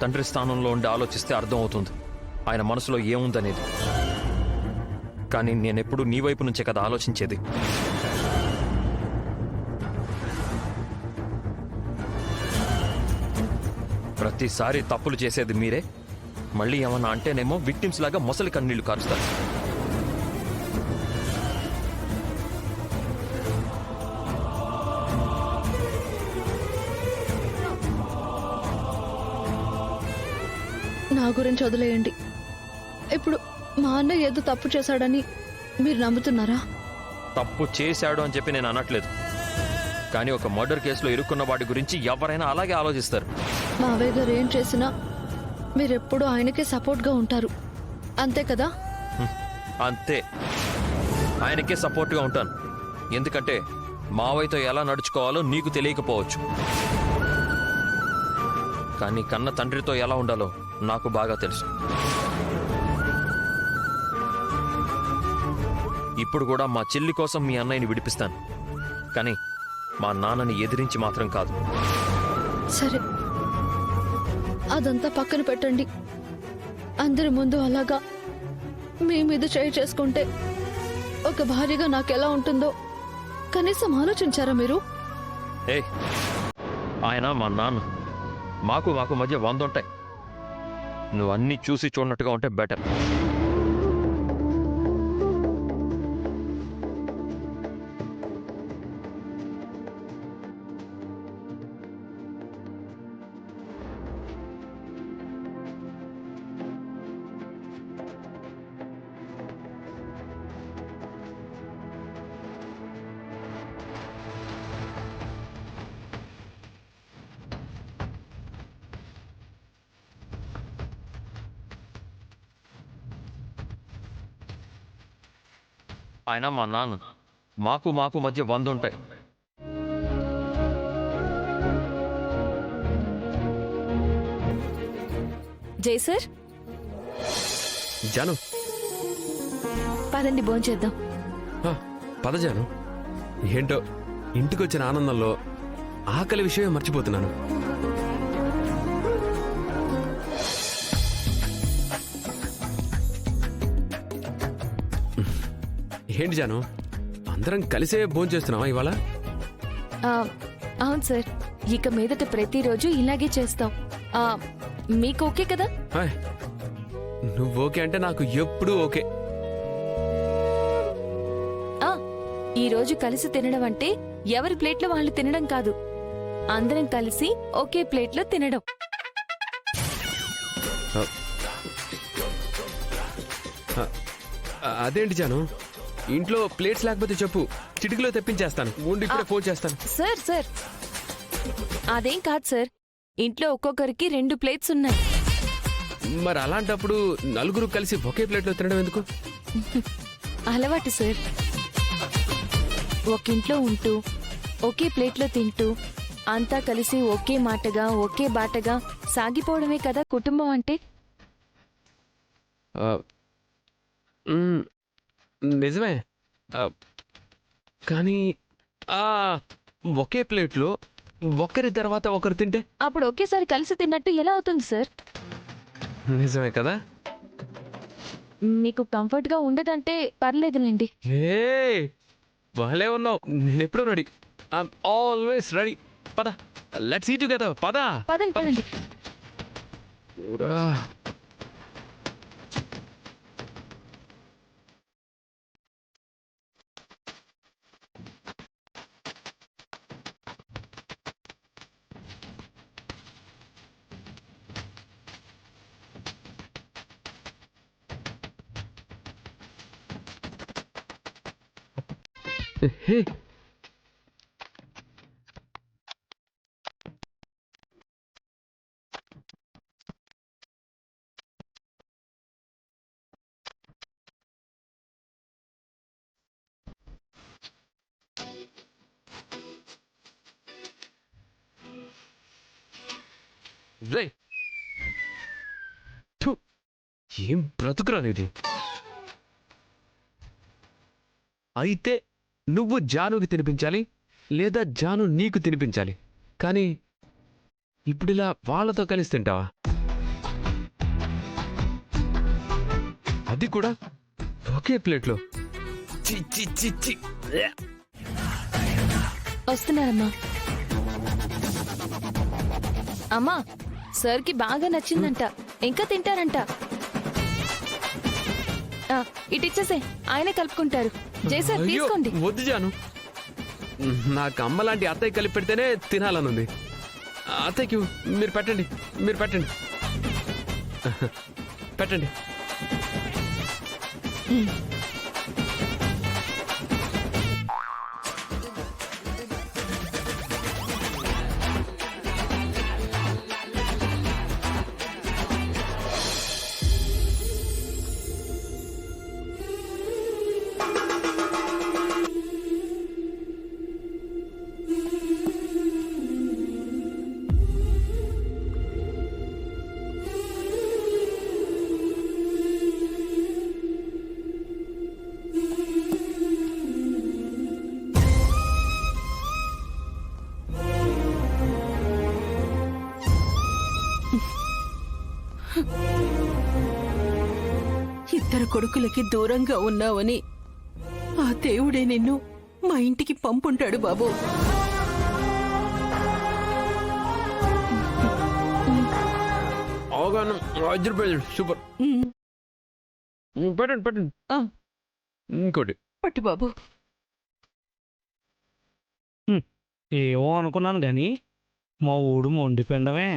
తండ్రి స్థానంలో ఉండి ఆలోచిస్తే అర్థమవుతుంది ఆయన మనసులో ఏముందనేది. కానీ నేనెప్పుడు నీ వైపు నుంచే కదా ఆలోచించేది. ప్రతిసారి తప్పులు చేసేది మీరే. మళ్ళీ ఏమన్నా అంటేనేమో విక్టిమ్స్ లాగా మొసలి కన్నీళ్లు కారుస్తారు. నా గురించి వదిలేయండి. ఇప్పుడు మా అన్నయ్య ఏదో తప్పు చేశాడని మీరు నమ్ముతున్నారా? తప్పు చేశాడు అని చెప్పి నేను అనట్లేదు. కానీ ఒక మర్డర్ కేసులో ఇరుక్కున్న వాడి గురించి ఎవరైనా అలాగే ఆలోచిస్తారు. మావయ్య గారు ఏం చేసినా మీరెప్పుడు ఆయనకే సపోర్ట్గా ఉంటారు, అంతే కదా? అంతే, ఆయనకే సపోర్ట్గా ఉంటాను. ఎందుకంటే మావయ్యతో ఎలా నడుచుకోవాలో నీకు తెలియకపోవచ్చు, కానీ కన్న తండ్రితో ఎలా ఉండాలో నాకు బాగా తెలుసు. ఇప్పుడు కూడా మా చెల్లి కోసం మీ అన్నయ్యని విడిపిస్తాను, కానీ మా నాన్నని ఎదిరించి మాత్రం కాదు. సరే, అదంతా పక్కన పెట్టండి. అందరి ముందు అలాగా మీ మీద చేయి చేసుకుంటే ఒక భార్యగా నాకెలా ఉంటుందో కనీసం ఆలోచించారా మీరు? ఆయన మా నాన్న, మాకు మధ్య 100 ఉంటాయి. నువ్వు అన్నీ చూసి చూడనట్టుగా ఉంటే బెటర్. ఆయన మా నాన్న, మాకు మధ్య 100 ఉంటాయి. జై సార్, జాను పదండి భోంచేద్దాం. పద జాను. ఏంటో ఇంటికొచ్చిన ఆనందంలో ఆకలి విషయమే మర్చిపోతున్నాను. ఏంటి జాను, అందరం కలిసే భోంచేస్తున్నావా ఇవాళ? అవును సార్, ఇక మీదట ప్రతిరోజు ఇలాగే చేస్తాం. మీకు ఓకే కదా? నువ్వు ఓకే అంటే నాకు ఎప్పుడూ ఓకే. ఈ రోజు కలిసి తినడం అంటే ఎవరి ప్లేట్లో వాళ్ళు తినడం కాదు, అందరం కలిసి ఒకే ప్లేట్లో తినడం. అదేంటి జాను, ఇంట్లో ప్లేట్స్ లేకపోతే చెప్పు, చిటికలో తెప్పించేస్తాను. ఉండి ఇప్పుడే ఫోన్ చేస్తాను. సార్ అదేం కాదు సార్, ఇంట్లో ఒక్కొక్కరికి 2 ప్లేట్స్ ఉన్నాయి. మరి అలాంటప్పుడు నలుగురు కలిసి ఒకే ప్లేట్లో తినడం ఎందుకు? అలవాటు సార్. ఒక ఇంట్లో ఉంటూ ఒకే ప్లేట్లో తింటూ అంతా కలిసి ఒకే మాటగా ఒకే బాటగా సాగిపోవడమే కదా కుటుంబం అంటే. నిజమే, కానీ ఒకే ప్లేట్లో ఒకరి తర్వాత ఒకరు తింటే అప్పుడు ఒకేసారి కలిసి తిన్నట్టు ఎలా అవుతుంది సార్? నిజమే కదా. మీకు కంఫర్ట్గా ఉండదంటే పర్లేదులేండి. భలే ఉన్నావు, నేను ఎప్పుడూ రెడీ. I'm always ready. పద, లెట్స్ ఈట్ టుగెదర్. పదండి. హే, ఏం బ్రతుకురా ఇది. అయితే నువ్వు జానుకి తినిపించాలి, లేదా జాను నీకు తినిపించాలి. కానీ ఇప్పుడిలా వాళ్ళతో కలిసి తింటావా? అది కూడా ఒకే ప్లేట్లో. చి చి చి చి. వస్తున్నారమ్మా. అమ్మా సార్కి బాగా నచ్చిందంట, ఇంకా తింటారంట. ఇటు ఇచ్చేసే, ఆయనే కలుపుకుంటారు. జై సార్ అయ్యో, తీసుకోండి. వద్దు జాను. నాకు అమ్మ లాంటి అత్తయ్య కలిపి పెడితేనే తినాలనుంది. అత్తయ్యకి మీరు పెట్టండి, మీరు పెట్టండి. పెట్టండి. ఇద్దరు కొడుకులకి దూరంగా ఉన్నావని ఆ దేవుడే నిన్ను మా ఇంటికి పంపుంటాడు బాబు. అవగాహన అదిరిపోయాడు. సూపర్. పెట్టండి పెట్టండి. ఆ. ఇంకోటి. పట్టు బాబు. ఏమో అనుకున్నాను కానీ మా ఊడు మొండి పిండమే.